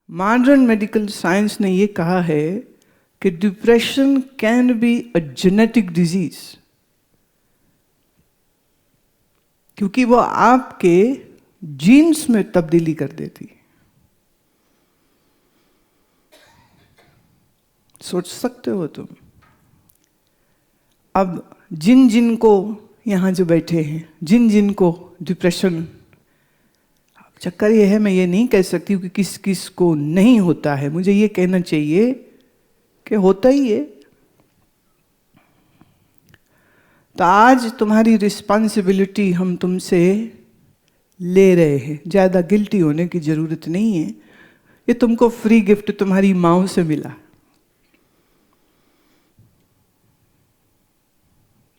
Modern medical science ने ये कहा है कि depression can be a genetic disease, क्योंकि वो आपके जीन्स में तब्दीली कर देती है। सोच सकते हो तुम? अब जिन जिन को यहाँ जो बैठे हैं, जिन जिन को डिप्रेशन, चक्कर ये है, मैं ये नहीं कह सकती हूँ कि किस किस को नहीं होता है, मुझे ये कहना चाहिए कि होता ही है। तो आज तुम्हारी रिस्पॉन्सिबिलिटी हम तुमसे ले रहे हैं, ज़्यादा गिल्टी होने की ज़रूरत नहीं है। ये तुमको फ्री गिफ्ट तुम्हारी माँ से मिला।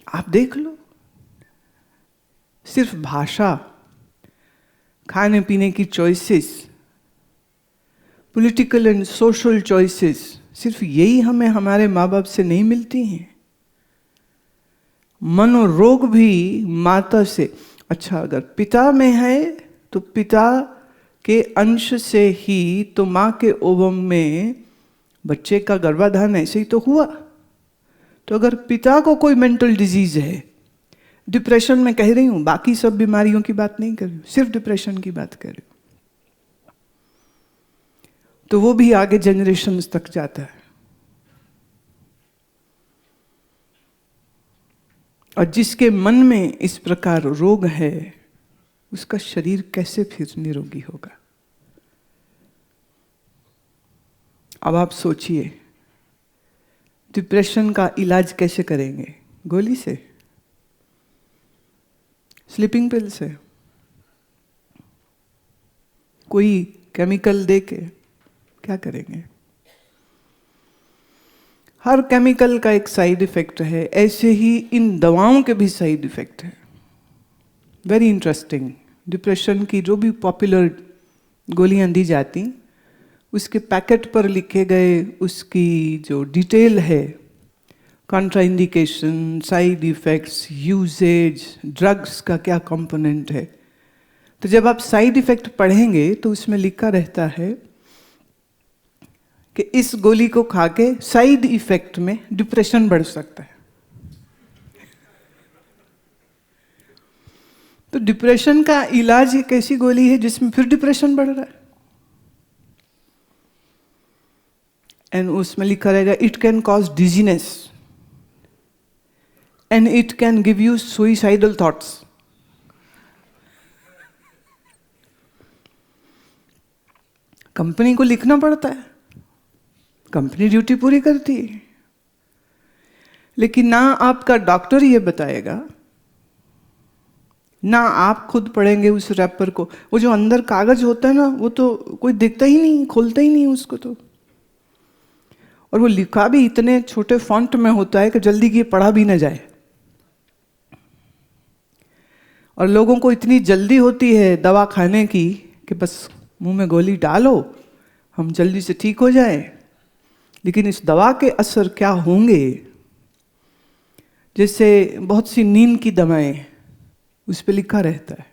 आप देख लो, सिर्फ भाषा, खाने पीने की choices, political and social choices, सिर्फ यही हमें हमारे माँ बाप से नहीं मिलती हैं। मनोरोग भी माता से। अच्छा, अगर पिता में है तो पिता के अंश से ही तो माँ के ओवम में बच्चे का गर्भाधान ऐसे ही तो हुआ। तो अगर पिता को कोई मेंटल डिजीज है, डिप्रेशन में कह रही हूँ, बाकी सब बीमारियों की बात नहीं कर रही हूँ, सिर्फ डिप्रेशन की बात कर रही हूँ, तो वो भी आगे जनरेशन्स तक जाता है। और जिसके मन में इस प्रकार रोग है, उसका शरीर कैसे फिर निरोगी होगा? अब आप सोचिए, डिप्रेशन का इलाज कैसे करेंगे? गोली से, स्लीपिंग पिल से, कोई केमिकल दे के क्या करेंगे? हर केमिकल का एक साइड इफेक्ट है, ऐसे ही इन दवाओं के भी साइड इफेक्ट है। Very interesting. डिप्रेशन की जो भी पॉपुलर गोलियां दी जाती, उसके पैकेट पर लिखे गए उसकी जो डिटेल है, contraindication, side effects, usages, drugs का क्या कंपोनेंट है, तो जब आप साइड इफेक्ट पढ़ेंगे तो उसमें लिखा रहता है कि इस गोली को खा के साइड इफेक्ट में डिप्रेशन बढ़ सकता है। तो डिप्रेशन का इलाज एक ऐसी गोली है जिसमें फिर डिप्रेशन बढ़ रहा है। एंड उसमें लिखा रहेगा it can cause dizziness and it can give you suicidal thoughts. Company को लिखना पड़ता है, कंपनी ड्यूटी पूरी करती है, लेकिन ना आपका डॉक्टर ये बताएगा, ना आप खुद पढ़ेंगे उस रैपर को। वो जो अंदर कागज होता है ना, वो तो कोई देखता ही नहीं, खोलता ही नहीं उसको तो। और वो लिखा भी इतने छोटे फॉन्ट में होता है कि जल्दी की पढ़ा भी ना जाए। और लोगों को इतनी जल्दी होती है दवा खाने की कि बस मुंह में गोली डालो, हम जल्दी से ठीक हो जाए। लेकिन इस दवा के असर क्या होंगे? जैसे बहुत सी नींद की दवाएं, उस पर लिखा रहता है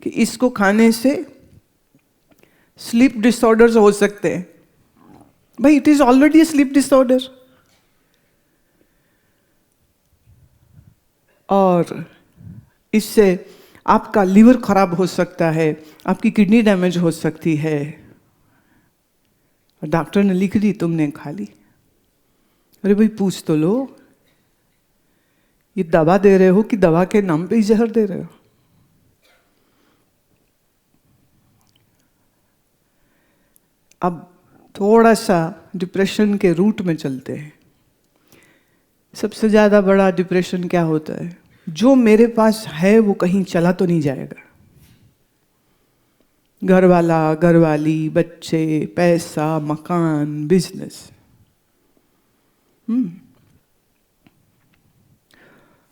कि इसको खाने से स्लीप डिसऑर्डर्स हो सकते हैं। भाई, it is already sleep disorder. और इससे आपका लिवर खराब हो सकता है, आपकी किडनी डैमेज हो सकती है। और डॉक्टर ने लिख दी, तुमने खा ली। अरे भाई, पूछ तो लो, ये दवा दे रहे हो कि दवा के नाम पे ही जहर दे रहे हो? अब थोड़ा सा डिप्रेशन के रूट में चलते हैं। सबसे ज़्यादा बड़ा डिप्रेशन क्या होता है? जो मेरे पास है वो कहीं चला तो नहीं जाएगा। घर वाला, घरवाली, बच्चे, पैसा, मकान, बिजनेस।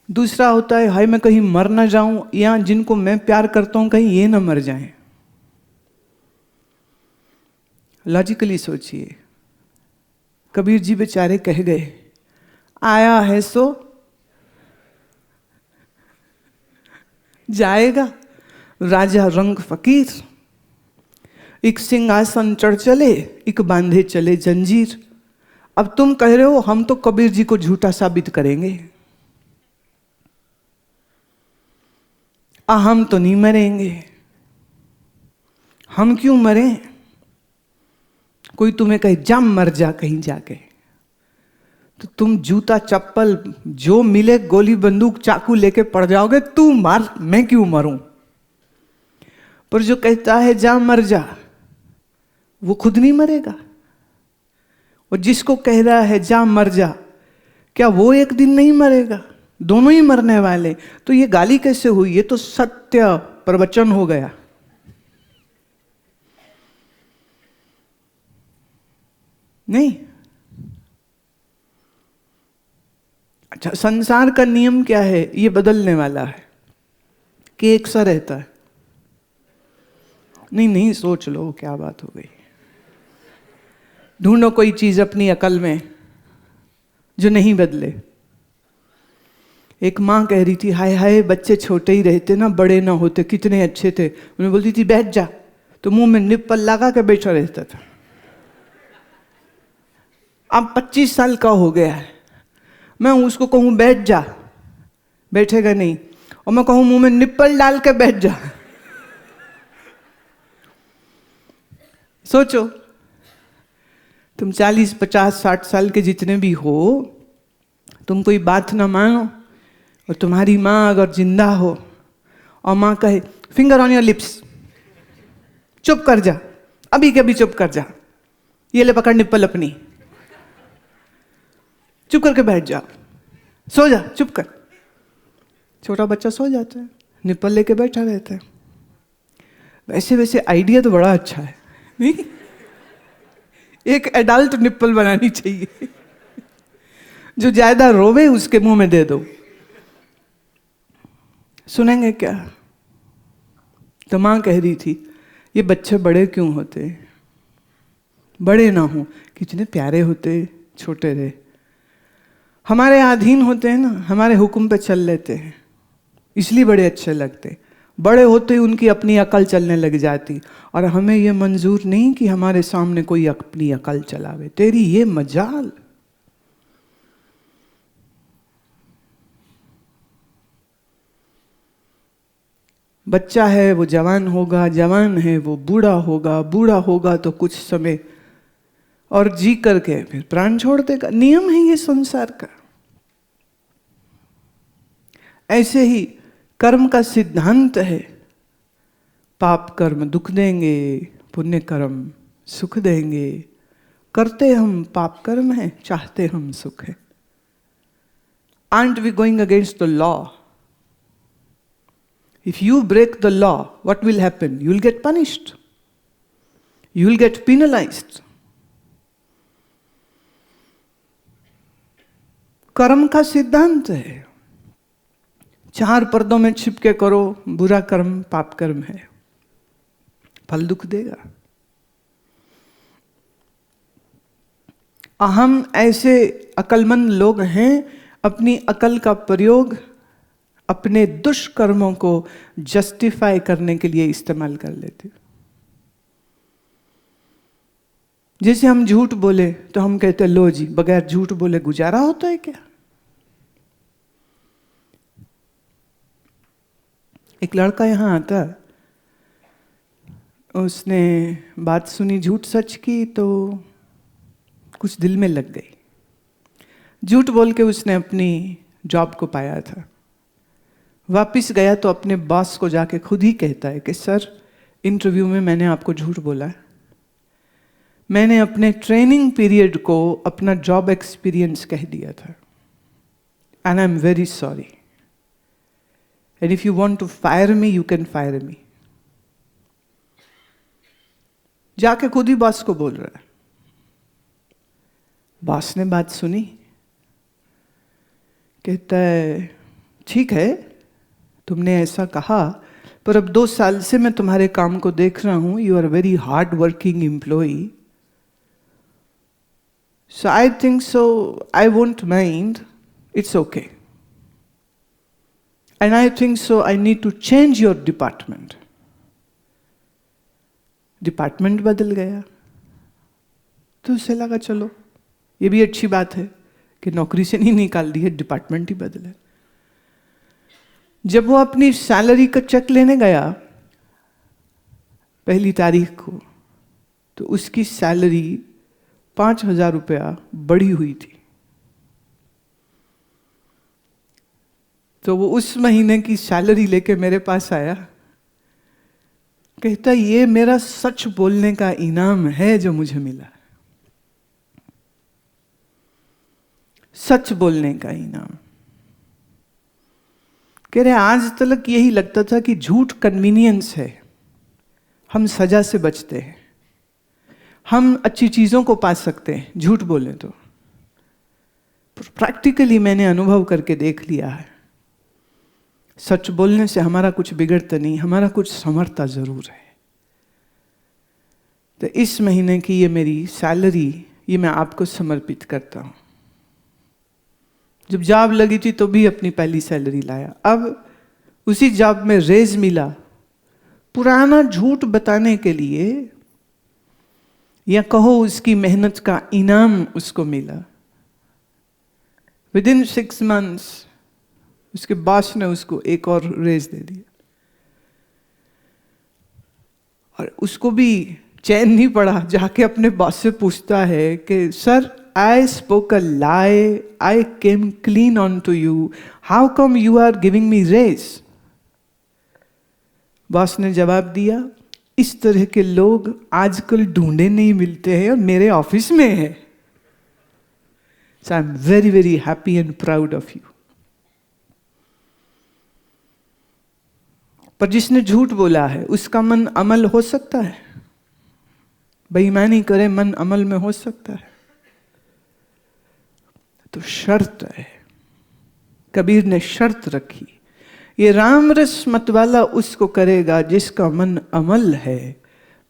दूसरा होता है, हाय मैं कहीं मर ना जाऊं, या जिनको मैं प्यार करता हूं कहीं ये ना मर जाएं। लॉजिकली सोचिए, कबीर जी बेचारे कह गए, आया है सो जाएगा, राजा रंग फकीर। एक सिंहासन चढ़ चले, एक बांधे चले जंजीर। अब तुम कह रहे हो हम तो कबीर जी को झूठा साबित करेंगे, हम तो नहीं मरेंगे। हम क्यों मरें? कोई तुम्हें कहे जा मर जा कहीं जाके, तो तुम जूता चप्पल जो मिले गोली बंदूक चाकू लेके पड़ जाओगे, तू मार मैं क्यों मरूं। पर जो कहता है जा मर जा, वो खुद नहीं मरेगा। और जिसको कह रहा है जा मर जा, क्या वो एक दिन नहीं मरेगा? दोनों ही मरने वाले। तो ये गाली कैसे हुई? ये तो सत्य प्रवचन हो गया। नहीं। अच्छा, संसार का नियम क्या है? ये बदलने वाला है कि एक सा रहता है। नहीं नहीं, सोच लो क्या बात हो गई। ढूंढो कोई चीज अपनी अकल में जो नहीं बदले। एक माँ कह रही थी हाय हाय बच्चे छोटे ही रहते ना, बड़े ना होते कितने अच्छे थे। उन्हें बोलती थी बैठ जा, तो मुंह में निप्पल लगा के बैठा रहता था। अब 25 साल का हो गया है, मैं उसको कहूं बैठ जा, बैठेगा नहीं। और मैं कहूं मुंह में निप्पल डाल के बैठ जा। सोचो, तुम 40, 50, 60 साल के जितने भी हो, तुम कोई बात ना मानो, और तुम्हारी माँ अगर जिंदा हो और माँ कहे फिंगर ऑन योर लिप्स, चुप कर जा, अभी के अभी चुप कर जा, ये ले पकड़ निप्पल अपनी, चुप करके बैठ जा, सो जा, चुप कर। छोटा बच्चा सो जाता है, निप्पल लेके बैठा रहता है। वैसे वैसे आइडिया तो बड़ा अच्छा है, नहीं? एक एडल्ट निप्पल बनानी चाहिए, जो ज्यादा रोवे उसके मुंह में दे दो। सुनेंगे क्या? तो मां कह रही थी ये बच्चे बड़े क्यों होते? बड़े ना हो, कितने प्यारे होते, छोटे रहे, हमारे अधीन होते हैं ना, हमारे हुक्म पे चल लेते हैं, इसलिए बड़े अच्छे लगते। बड़े होते ही उनकी अपनी अकल चलने लग जाती, और हमें ये मंजूर नहीं कि हमारे सामने कोई अपनी अकल चलावे। तेरी ये मजाल। बच्चा है वो जवान होगा, जवान है वो बूढ़ा होगा, बूढ़ा होगा तो कुछ समय और जी करके फिर प्राण छोड़ देगा। नियम है ये संसार का। ऐसे ही कर्म का सिद्धांत है, पाप कर्म दुख देंगे, पुण्य कर्म सुख देंगे। करते हम पाप कर्म है, चाहते हम सुख है। Aren't we going against the law? If you break the law, what will happen? You will get punished. You will get penalized. कर्म का सिद्धांत है, 4 पर्दों में छिपके करो, बुरा कर्म पाप कर्म है, फल दुख देगा। हम ऐसे अकलमंद लोग हैं, अपनी अकल का प्रयोग अपने दुष्कर्मों को जस्टिफाई करने के लिए इस्तेमाल कर लेते। जैसे हम झूठ बोले तो हम कहते हैं लो जी, बगैर झूठ बोले गुजारा होता है क्या? एक लड़का यहां आता, उसने बात सुनी झूठ सच की तो कुछ दिल में लग गई। झूठ बोल के उसने अपनी जॉब को पाया था। वापिस गया तो अपने बॉस को जाके खुद ही कहता है कि सर, इंटरव्यू में मैंने आपको झूठ बोला है। मैंने अपने ट्रेनिंग पीरियड को अपना जॉब एक्सपीरियंस कह दिया था, and I am very sorry, and if you want to fire me you can fire me. जाके खुद ही बॉस को बोल रहा है। बॉस ने बात सुनी, कहता है ठीक है तुमने ऐसा कहा, पर अब 2 साल से मैं तुम्हारे काम को देख रहा हूं, you are very hard working employee, so I think so I won't mind, it's okay, and I think so I need to change your department. Department बदल गया। तो उसे लगा चलो ये भी अच्छी बात है कि नौकरी से नहीं निकाल दी है, डिपार्टमेंट ही बदले। जब वो अपनी सैलरी का चेक लेने गया पहली तारीख को, तो उसकी सैलरी 5,000 रुपया बढ़ी हुई थी। तो वो उस महीने की सैलरी लेके मेरे पास आया, कहता ये मेरा सच बोलने का इनाम है जो मुझे मिला, सच बोलने का इनाम। कह रहे आज तक यही लगता था कि झूठ कन्वीनियंस है, हम सजा से बचते हैं, हम अच्छी चीजों को पा सकते हैं झूठ बोले तो। प्रैक्टिकली मैंने अनुभव करके देख लिया है, सच बोलने से हमारा कुछ बिगड़ता नहीं, हमारा कुछ संवरता जरूर है। तो इस महीने की ये मेरी सैलरी, ये मैं आपको समर्पित करता हूं। जब जॉब लगी थी तो भी अपनी पहली सैलरी लाया। अब उसी जॉब में रेज मिला, पुराना झूठ बताने के लिए, या कहो उसकी मेहनत का इनाम उसको मिला। विदिन 6 months उसके बॉस ने उसको एक और रेज दे दिया। और उसको भी चैन नहीं पड़ा, जाके अपने बॉस से पूछता है कि sir I spoke a lie, I came clean onto you, how come you are giving me raise? Boss ने जवाब दिया, इस तरह के लोग आजकल ढूंढे नहीं मिलते हैं और मेरे ऑफिस में है। So I'm very very happy and proud of you. पर जिसने झूठ बोला है उसका मन अमल हो सकता है, बेईमानी करे मन अमल में हो सकता है। तो शर्त है, कबीर ने शर्त रखी, ये राम रस मत वाला उसको करेगा जिसका मन अमल है,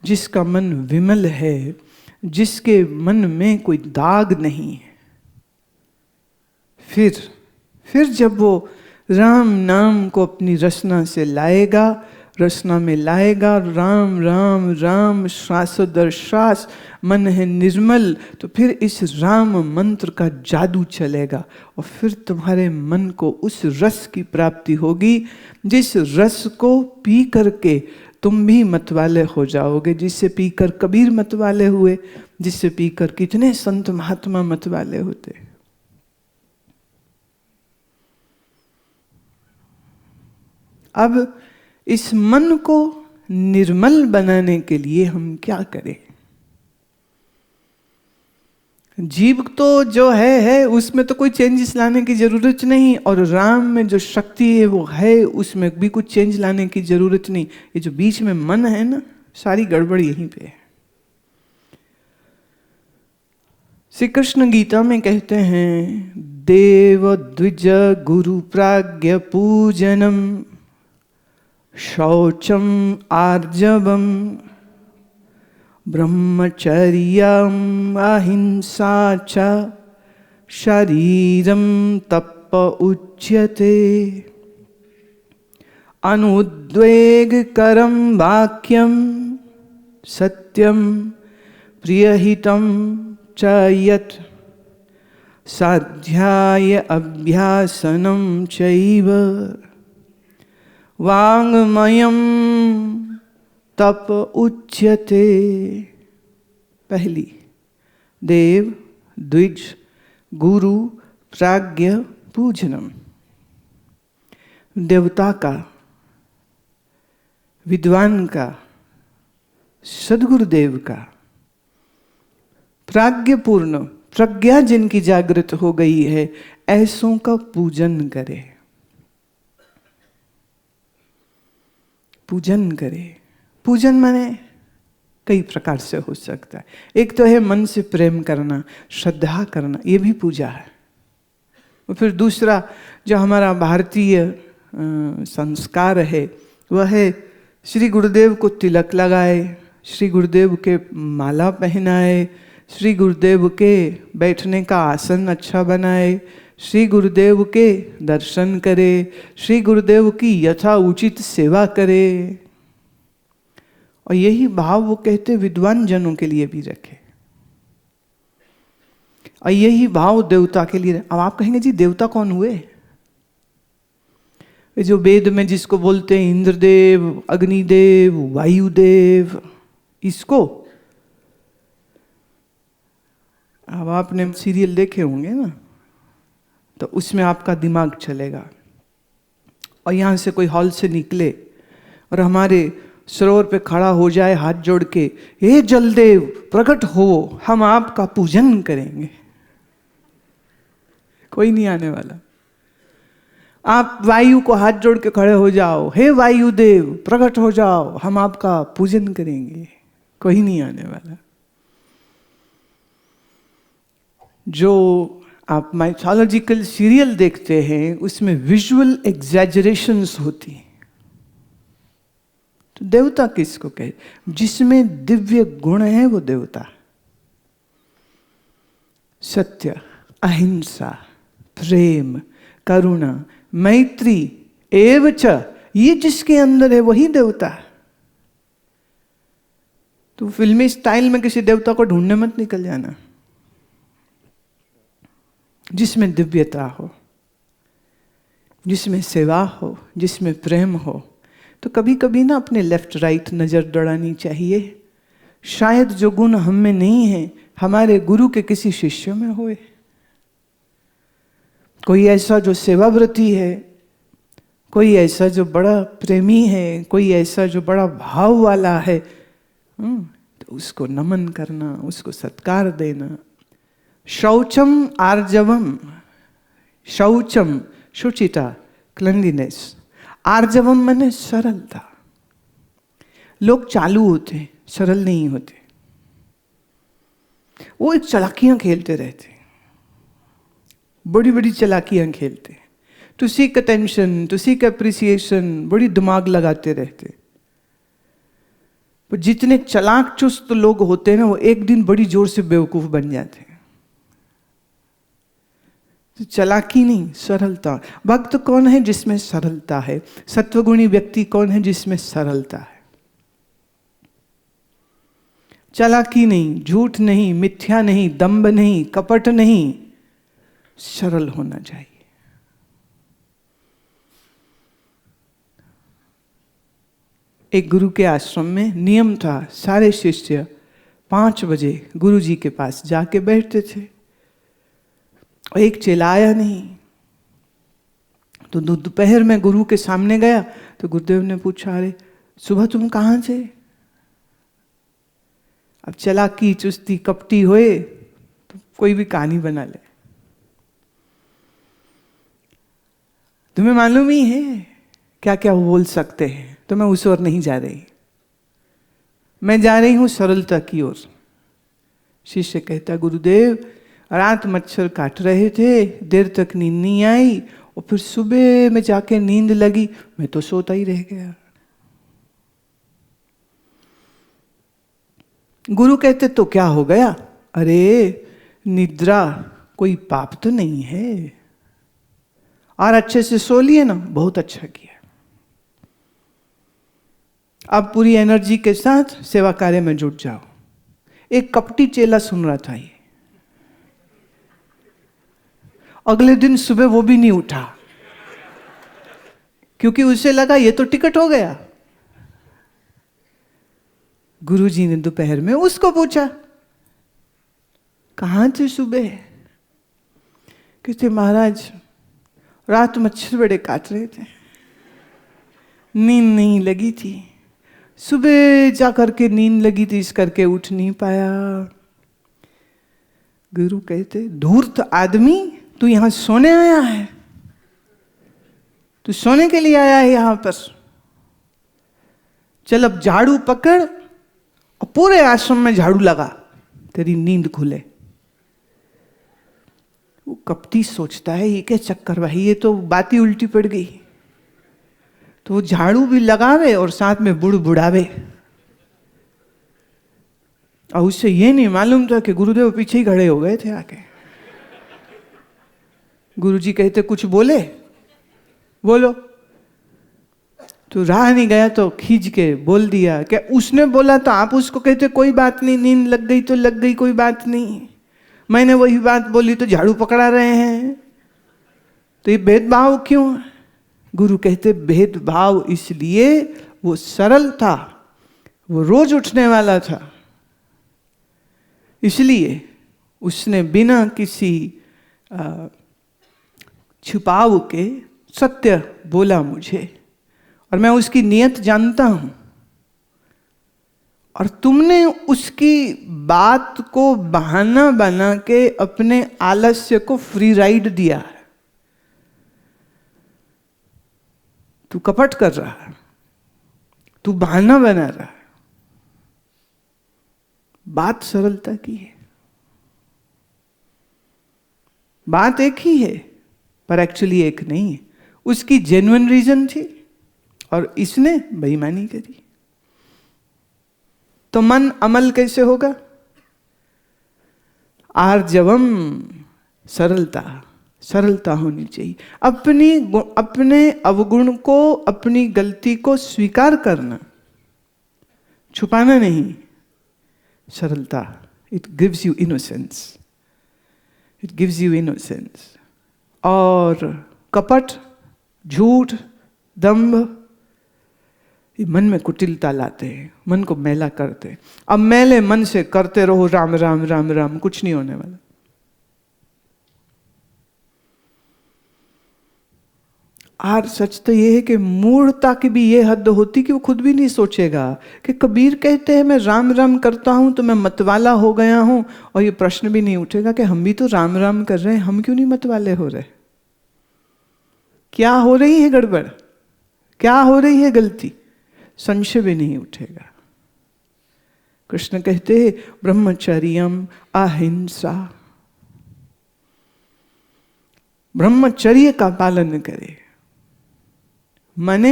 जिसका मन विमल है, जिसके मन में कोई दाग नहीं है। फिर जब वो राम नाम को अपनी रसना से लाएगा, रसना में लाएगा, राम राम राम श्वासो दर श्वास, मन है निर्मल, तो फिर इस राम मंत्र का जादू चलेगा और फिर तुम्हारे मन को उस रस की प्राप्ति होगी जिस रस को पी करके तुम भी मतवाले हो जाओगे, जिससे पीकर कबीर मतवाले हुए, जिससे पीकर कितने संत महात्मा मतवाले होते। अब इस मन को निर्मल बनाने के लिए हम क्या करें? जीव तो जो है उसमें तो कोई चेंजेस लाने की जरूरत नहीं, और राम में जो शक्ति है वो है, उसमें भी कुछ चेंज लाने की जरूरत नहीं। ये जो बीच में मन है ना, सारी गड़बड़ यहीं पे है। श्री कृष्ण गीता में कहते हैं, देव द्विज गुरु प्राज्ञ पूजनम शौचम आर्जवम ब्रह्मचर्यम अहिंसा च शरीरम तप उच्यते। अनुद्वेगकरं वाक्यम सत्यम प्रियहितं च यत् साध्याय अभ्यासनं चैव वाङ्मयं तप उच्यते। पहली, देव द्विज गुरु प्राज्ञ पूजनम। देवता का, विद्वान का, सद्गुरुदेव का, प्राज्ञपूर्ण प्रज्ञा जिनकी जागृत हो गई है, ऐसों का पूजन करे। पूजन करे। पूजन माने कई प्रकार से हो सकता है। एक तो है मन से प्रेम करना, श्रद्धा करना, ये भी पूजा है। और फिर दूसरा जो हमारा भारतीय संस्कार है वह है श्री गुरुदेव को तिलक लगाए, श्री गुरुदेव के माला पहनाए, श्री गुरुदेव के बैठने का आसन अच्छा बनाए, श्री गुरुदेव के दर्शन करे, श्री गुरुदेव की यथा उचित सेवा करे। और यही भाव वो कहते विद्वान जनों के लिए भी रखे, और यही भाव देवता के लिए। अब आप कहेंगे जी देवता कौन हुए? जो वेद में जिसको बोलते हैं इंद्रदेव, अग्निदेव, वायुदेव, इसको अब आपने सीरियल देखे होंगे ना, तो उसमें आपका दिमाग चलेगा। और यहाँ से कोई हॉल से निकले और हमारे सरोवर पे खड़ा हो जाए हाथ जोड़ के, हे जलदेव प्रकट हो, हम आपका पूजन करेंगे, कोई नहीं आने वाला। आप वायु को हाथ जोड़ के खड़े हो जाओ, हे वायुदेव प्रकट हो जाओ, हम आपका पूजन करेंगे, कोई नहीं आने वाला। जो आप माइथोलॉजिकल सीरियल देखते हैं उसमें विजुअल एग्जैजरेशंस होती हैं। तो देवता किसको कहे? जिसमें दिव्य गुण है वो देवता। सत्य, अहिंसा, प्रेम, करुणा, मैत्री एवच, ये जिसके अंदर है वही देवता है। तो फिल्मी स्टाइल में किसी देवता को ढूंढने मत निकल जाना। जिसमें दिव्यता हो, जिसमें सेवा हो, जिसमें प्रेम हो। तो कभी कभी ना अपने लेफ्ट राइट नजर दौड़ानी चाहिए, शायद जो गुण हम में नहीं है हमारे गुरु के किसी शिष्य में होए। कोई ऐसा जो सेवाव्रती है, कोई ऐसा जो बड़ा प्रेमी है, कोई ऐसा जो बड़ा भाव वाला है, तो उसको नमन करना, उसको सत्कार देना। शौचम आर्जवम, शौचम शुचिता, क्लेanलीनेस, आर्जवम माने सरलता। लोग चालू होते हैं, सरल नहीं होते। वो एक चालाकियां खेलते रहते, बड़ी बड़ी चालाकियां खेलते, to seek attention, to seek appreciation, बड़ी दिमाग लगाते रहते। पर जितने चालाक चुस्त लोग होते हैं ना, वो एक दिन बड़ी जोर से बेवकूफ बन जाते हैं। तो चालाकी नहीं, सरलता। भक्त कौन है? जिसमें सरलता है। सत्वगुणी व्यक्ति कौन है? जिसमें सरलता है। चालाकी नहीं, झूठ नहीं, मिथ्या नहीं, दंभ नहीं, कपट नहीं, सरल होना चाहिए। एक गुरु के आश्रम में नियम था, सारे शिष्य 5 बजे गुरु जी के पास जाके बैठते थे। और एक चेला आया नहीं, तो दोपहर में गुरु के सामने गया तो गुरुदेव ने पूछा, अरे सुबह तुम कहाँ थे? अब चालाकी चुस्ती कपटी होए तो कोई भी कहानी बना ले। तुम्हें मालूम ही है क्या क्या वो बोल सकते हैं, तो मैं उस ओर नहीं जा रही, मैं जा रही हूं सरलता की ओर। शिष्य कहता, गुरुदेव रात मच्छर काट रहे थे, देर तक नींद नहीं आई, और फिर सुबह में जाके नींद लगी, मैं तो सोता ही रह गया। गुरु कहते तो क्या हो गया? अरे निद्रा कोई पाप तो नहीं है, और अच्छे से सो लिए ना, बहुत अच्छा किया। अब पूरी एनर्जी के साथ सेवा कार्य में जुट जाओ। एक कपटी चेला सुन रहा था ये, अगले दिन सुबह वो भी नहीं उठा, क्योंकि उसे लगा ये तो टिकट हो गया। गुरुजी ने दोपहर में उसको पूछा, कहाँ थे सुबह? कहते महाराज रात मच्छर बड़े काट रहे थे, नींद नहीं लगी थी, सुबह जाकर के नींद लगी थी, इस करके उठ नहीं पाया। गुरु कहते, धूर्त आदमी, तू यहां सोने आया है? तू सोने के लिए आया है यहां पर? चल अब झाड़ू पकड़ और पूरे आश्रम में झाड़ू लगा, तेरी नींद खुले। वो कपटी सोचता है ये क्या चक्कर भाई, ये तो बात ही उल्टी पड़ गई। तो वो झाड़ू भी लगावे और साथ में बुड़ावे। और उससे ये नहीं मालूम था कि गुरुदेव पीछे ही खड़े हो गए थे आके। गुरुजी कहते, कुछ बोले? बोलो। तो रहा नहीं गया तो खींच के बोल दिया। क्या उसने बोला तो आप उसको कहते कोई बात नहीं, नींद लग गई तो लग गई, कोई बात नहीं। मैंने वही बात बोली तो झाड़ू पकड़ा रहे हैं। तो ये भेदभाव क्यों? गुरु कहते भेदभाव इसलिए वो सरल था, वो रोज उठने वाला था, इसलिए उसने बिना किसी छुपाव के सत्य बोला मुझे, और मैं उसकी नियत जानता हूं। और तुमने उसकी बात को बहाना बना के अपने आलस्य को फ्री राइड दिया है। तू कपट कर रहा है, तू बहाना बना रहा है। बात सरलता की है, बात एक ही है पर एक्चुअली एक नहीं है। उसकी जेन्युइन रीजन थी और इसने बेईमानी करी। तो मन अमल कैसे होगा? आर्जवम, सरलता, सरलता होनी चाहिए। अपने अवगुण को, अपनी गलती को स्वीकार करना, छुपाना नहीं। सरलता, it gives you innocence, it gives you innocence. और कपट, झूठ, दंभ, ये मन में कुटिलता लाते हैं, मन को मैला करते हैं। अब मैले मन से करते रहो राम राम राम राम, कुछ नहीं होने वाला। और सच तो ये है कि मूढ़ता की भी ये हद होती कि वो खुद भी नहीं सोचेगा। कि कबीर कहते हैं मैं राम राम करता हूं तो मैं मतवाला हो गया हूं, और ये प्रश्न भी नहीं उठेगा कि हम भी तो राम राम कर रहे हैं, हम क्यों नहीं मतवाले हो रहे? क्या हो रही है गड़बड़, क्या हो रही है गलती? संशय भी नहीं उठेगा। कृष्ण कहते हैं ब्रह्मचर्यम अहिंसा, ब्रह्मचर्य का पालन करे। माने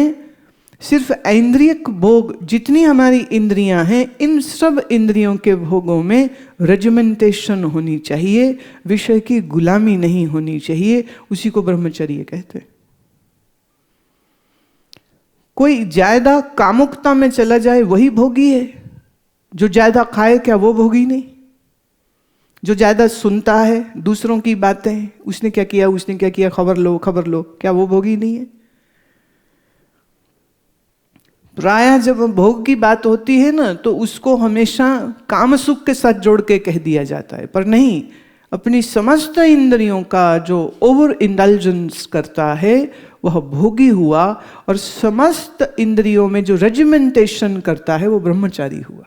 सिर्फ इंद्रियक भोग, जितनी हमारी इंद्रियां हैं, इन सब इंद्रियों के भोगों में रेजिमेंटेशन होनी चाहिए, विषय की गुलामी नहीं होनी चाहिए। उसी को ब्रह्मचर्य कहते हैं। कोई ज्यादा कामुकता में चला जाए वही भोगी है। जो ज्यादा खाए क्या वो भोगी नहीं? जो ज्यादा सुनता है दूसरों की बातें, उसने क्या किया, उसने क्या किया, खबर लो खबर लो, क्या वो भोगी नहीं है? प्रायः जब भोग की बात होती है ना, तो उसको हमेशा काम सुख के साथ जोड़ के कह दिया जाता है। पर नहीं, अपनी समस्त इंद्रियों का जो ओवर इंडल्जेंस करता है वह भोगी हुआ, और समस्त इंद्रियों में जो रेजिमेंटेशन करता है वो ब्रह्मचारी हुआ।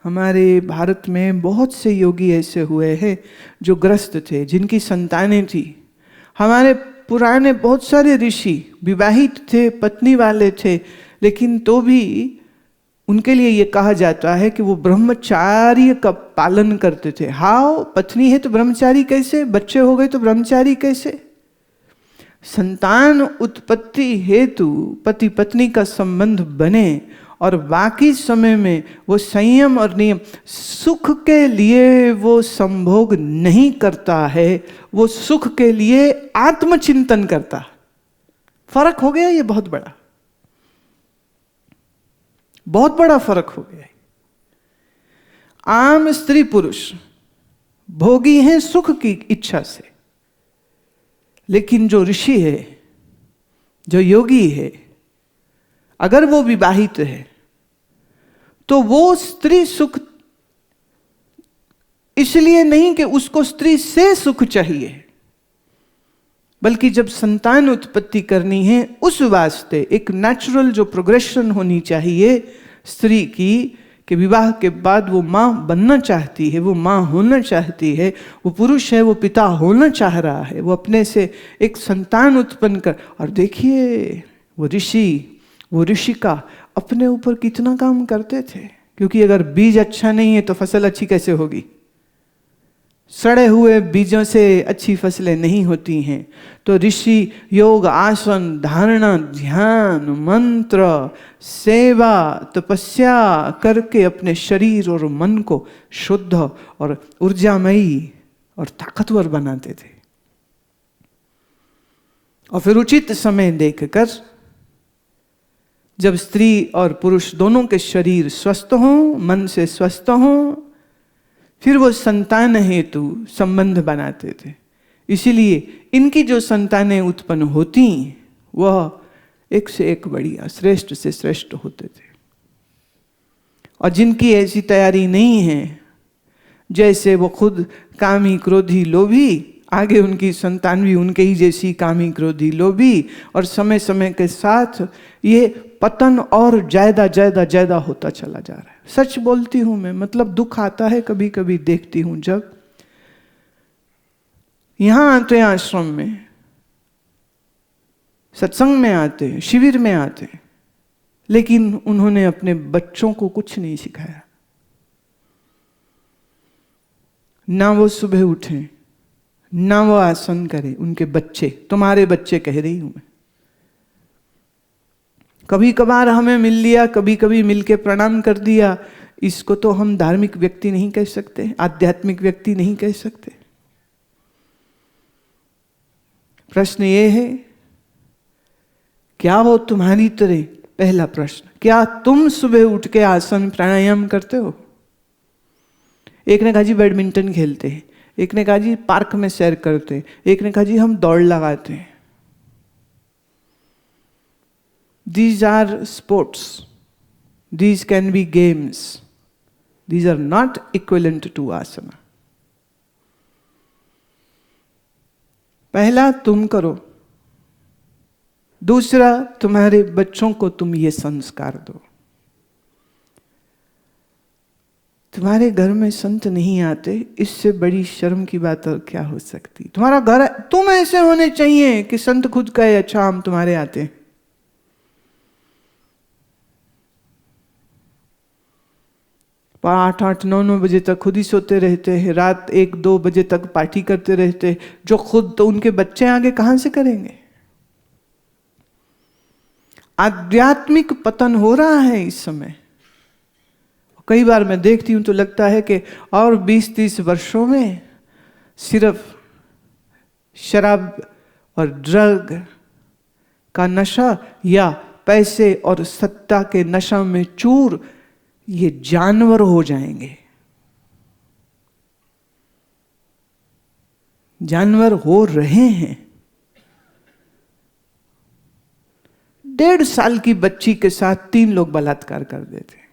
हमारे भारत में बहुत से योगी ऐसे हुए हैं जो ग्रस्त थे, जिनकी संतानें थी। हमारे पुराने बहुत सारे ऋषि विवाहित थे, पत्नी वाले थे, लेकिन तो भी उनके लिए ये कहा जाता है कि वो ब्रह्मचार्य का पालन करते थे। हाउ, पत्नी है तो ब्रह्मचारी कैसे? बच्चे हो गए तो ब्रह्मचारी कैसे? संतान उत्पत्ति हेतु पति पत्नी का संबंध बने, और बाकी समय में वो संयम और नियम, सुख के लिए वो संभोग नहीं करता है, वो सुख के लिए आत्मचिंतन करता है। फर्क हो गया ये, बहुत बड़ा, बहुत बड़ा फर्क हो गया। आम स्त्री पुरुष भोगी हैं सुख की इच्छा से, लेकिन जो ऋषि है, जो योगी है, अगर वो विवाहित है तो वो स्त्री सुख इसलिए नहीं कि उसको स्त्री से सुख चाहिए, बल्कि जब संतान उत्पत्ति करनी है उस वास्ते एक नेचुरल जो प्रोग्रेशन होनी चाहिए स्त्री की, कि विवाह के बाद वो माँ बनना चाहती है, वो माँ होना चाहती है, वो पुरुष है वो पिता होना चाह रहा है, वो अपने से एक संतान उत्पन्न कर। और देखिए वो ऋषिका अपने ऊपर कितना काम करते थे, क्योंकि अगर बीज अच्छा नहीं है तो फसल अच्छी कैसे होगी? सड़े हुए बीजों से अच्छी फसलें नहीं होती हैं। तो ऋषि योग, आसन, धारणा, ध्यान, मंत्र, सेवा, तपस्या करके अपने शरीर और मन को शुद्ध और ऊर्जामयी और ताकतवर बनाते थे। और फिर उचित समय देखकर, जब स्त्री और पुरुष दोनों के शरीर स्वस्थ हों, मन से स्वस्थ हों, फिर वो संतान हेतु संबंध बनाते थे। इसीलिए इनकी जो संतानें उत्पन्न होती वह एक से एक बढ़िया, श्रेष्ठ से श्रेष्ठ होते थे। और जिनकी ऐसी तैयारी नहीं है, जैसे वो खुद कामी क्रोधी लोभी, आगे उनकी संतान भी उनके ही जैसी कामी क्रोधी लोभी, और समय समय के साथ ये पतन और ज्यादा ज्यादा ज्यादा होता चला जा रहा है। सच बोलती हूं मैं, मतलब दुख आता है कभी कभी देखती हूं, जब यहां आते हैं आश्रम में, सत्संग में आते हैं, शिविर में आते हैं, लेकिन उन्होंने अपने बच्चों को कुछ नहीं सिखाया। ना वो सुबह उठें, ना वो आसन करें। उनके बच्चे, तुम्हारे बच्चे कह रही हूं मैं। कभी कभार हमें मिल लिया, कभी कभी मिलके प्रणाम कर दिया, इसको तो हम धार्मिक व्यक्ति नहीं कह सकते, आध्यात्मिक व्यक्ति नहीं कह सकते। प्रश्न ये है, क्या वो तुम्हारी तरह, पहला प्रश्न, क्या तुम सुबह उठ के आसन प्राणायाम करते हो? एक ने कहा जी बैडमिंटन खेलते हैं, एक ने कहा जी पार्क में सैर करते हैं, एक ने कहा जी हम दौड़ लगाते हैं। These are sports. These can be games. These are not equivalent to asana. पहला तुम करो, दूसरा तुम्हारे बच्चों को तुम ये संस्कार दो। तुम्हारे घर में संत नहीं आते, इससे बड़ी शर्म की बात और क्या हो सकती। तुम्हारा घर, तुम ऐसे होने चाहिए कि संत खुद कहे अच्छा हम तुम्हारे आते हैं। आठ 9 बजे तक खुद ही सोते रहते हैं, रात 1-2 बजे तक पार्टी करते रहते हैं, जो खुद तो उनके बच्चे आगे कहां से करेंगे। आध्यात्मिक पतन हो रहा है इस समय। कई बार मैं देखती हूं तो लगता है कि और 20-30 वर्षों में सिर्फ शराब और ड्रग का नशा या पैसे और सत्ता के नशा में चूर ये जानवर हो जाएंगे। जानवर हो रहे हैं। 1.5 साल की बच्ची के साथ 3 लोग बलात्कार कर देते।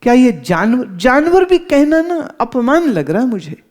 क्या ये जानवर भी कहना ना अपमान लग रहा मुझे।